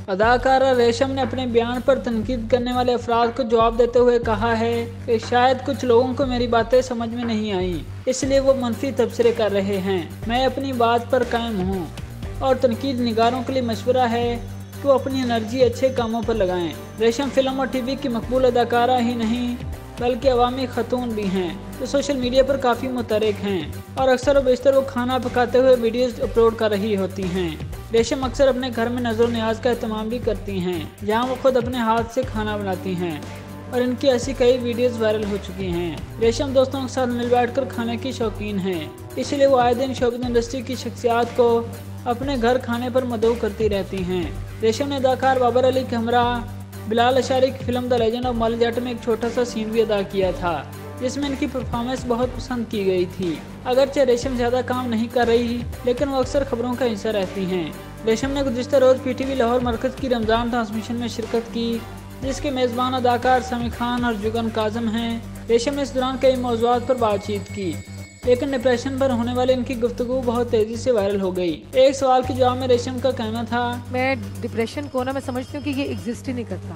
اداکارہ ریشم نے اپنے بیان پر تنقید کرنے والے افراد کو جواب دیتے ہوئے کہا ہے کہ شاید کچھ لوگوں کو میری باتیں سمجھ میں نہیں آئیں، اس لیے وہ منفی تبصرے کر رہے ہیں۔ میں اپنی بات پر قائم ہوں اور تنقید نگاروں کے لیے مشورہ ہے کہ وہ اپنی انرجی اچھے کاموں پر لگائیں۔ ریشم فلم اور ٹی وی کی مقبول اداکارہ ہی نہیں بلکہ عوامی خاتون بھی ہیں جو سوشل میڈیا پر کافی متحرک ہیں اور اکثر و بیشتر وہ کھانا پکاتے ہوئے ویڈیوز اپلوڈ کر رہی ہوتی ہیں۔ ریشم اکثر اپنے گھر میں نظر و نیاز کا اہتمام بھی کرتی ہیں جہاں وہ خود اپنے ہاتھ سے کھانا بناتی ہیں اور ان کی ایسی کئی ویڈیوز وائرل ہو چکی ہیں۔ ریشم دوستوں کے ساتھ مل بیٹھ کر کھانے کی شوقین ہیں، اس لیے وہ آئے دن شوبز انڈسٹری کی شخصیات کو اپنے گھر کھانے پر مدعو کرتی رہتی ہیں۔ ریشم نے اداکار بابر علی کے ہمراہ بلال اشاری کی فلم دی لیجنڈ آف مال جٹ میں ایک چھوٹا سا سین بھی ادا کیا تھا جس میں ان کی پرفارمنس بہت پسند کی گئی تھی۔ اگرچہ ریشم زیادہ کام نہیں کر رہی لیکن وہ اکثر خبروں کا حصہ رہتی ہیں۔ ریشم نے گزشتہ روز پی ٹی وی لاہور مرکز کی رمضان ٹرانسمیشن میں شرکت کی جس کے میزبان اداکار سمیع خان اور جگن کاظم ہیں۔ ریشم نے اس دوران کئی موضوعات پر بات چیت کی لیکن ڈپریشن پر ہونے والے ان کی گفتگو بہت تیزی سے وائرل ہو گئی۔ ایک سوال کے جواب میں ریشم کا کہنا تھا، میں ڈپریشن کو میں سمجھتی ہوں کہ یہ ایگزسٹ ہی نہیں کرتا۔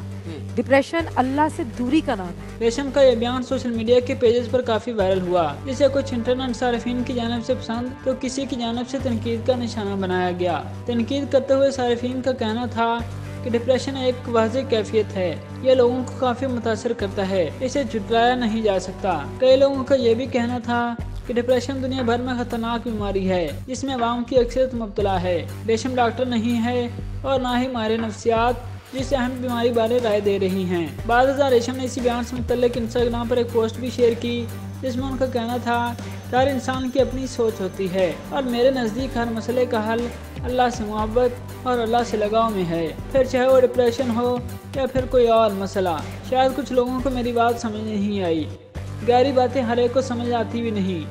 ڈپریشن اللہ سے دوری کا نام ہے۔ ریشم کا یہ بیان سوشل میڈیا کے پیجز پر کافی وائرل ہوا جسے کچھ انٹرنیٹ صارفین کی جانب سے پسند تو کسی کی جانب سے تنقید کا نشانہ بنایا گیا۔ تنقید کرتے ہوئے صارفین کا کہنا تھا کہ ڈپریشن ایک واضح کیفیت ہے، یہ لوگوں کو کافی متاثر کرتا ہے، اسے جھٹلایا نہیں جا سکتا۔ کئی لوگوں کا یہ بھی کہنا تھا کہ ڈپریشن دنیا بھر میں خطرناک بیماری ہے جس میں عوام کی اکثریت مبتلا ہے۔ ریشم ڈاکٹر نہیں ہے اور نہ ہی ماہر نفسیات جس اہم بیماری بارے رائے دے رہی ہیں۔ بعد ازاں ریشم نے اسی بیان سے متعلق انسٹاگرام پر ایک پوسٹ بھی شیئر کی جس میں ان کا کہنا تھا کہ ہر انسان کی اپنی سوچ ہوتی ہے اور میرے نزدیک ہر مسئلے کا حل اللہ سے محبت اور اللہ سے لگاؤ میں ہے، پھر چاہے وہ ڈپریشن ہو یا پھر کوئی اور مسئلہ۔ شاید کچھ لوگوں کو میری بات سمجھ نہیں آئی، گہری باتیں ہر ایک کو سمجھ آتی بھی نہیں۔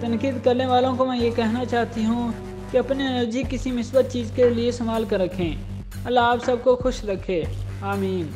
تنقید کرنے والوں کو میں یہ کہنا چاہتی ہوں کہ اپنی انرجی کسی مثبت چیز کے لیے سنبھال کر رکھیں۔ اللہ آپ سب کو خوش رکھے، آمین۔